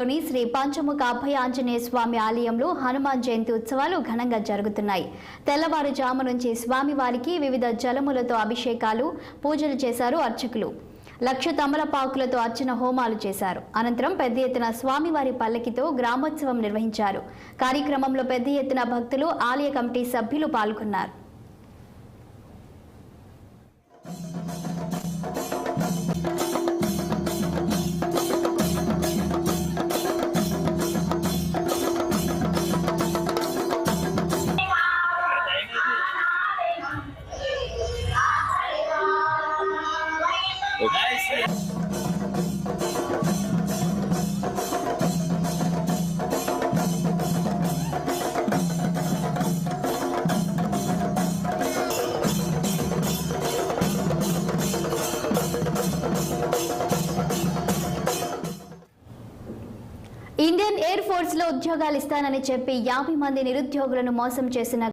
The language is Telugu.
శ్రీ పంచముఖ అభయ ఆంజనేయ స్వామి ఆలయంలో హనుమాన్ జయంతి ఉత్సవాలు ఘనంగా జరుగుతున్నాయి. తెల్లవారుజాము నుంచి స్వామివారికి వివిధ జలములతో అభిషేకాలు, పూజలు చేశారు అర్చకులు. 1,00,000 తమలపాకులతో అర్చన హోమాలు చేశారు. అనంతరం పెద్ద ఎత్తున స్వామివారి పల్లకితో గ్రామోత్సవం నిర్వహించారు. కార్యక్రమంలో పెద్ద ఎత్తున భక్తులు, ఆలయ కమిటీ సభ్యులు పాల్గొన్నారు. ఇండియన్ ఎయిర్ ఫోర్స్ లో ఉద్యోగాలు ఇస్తానని చెప్పి 50 మంది నిరుద్యోగులను మోసం చేసిన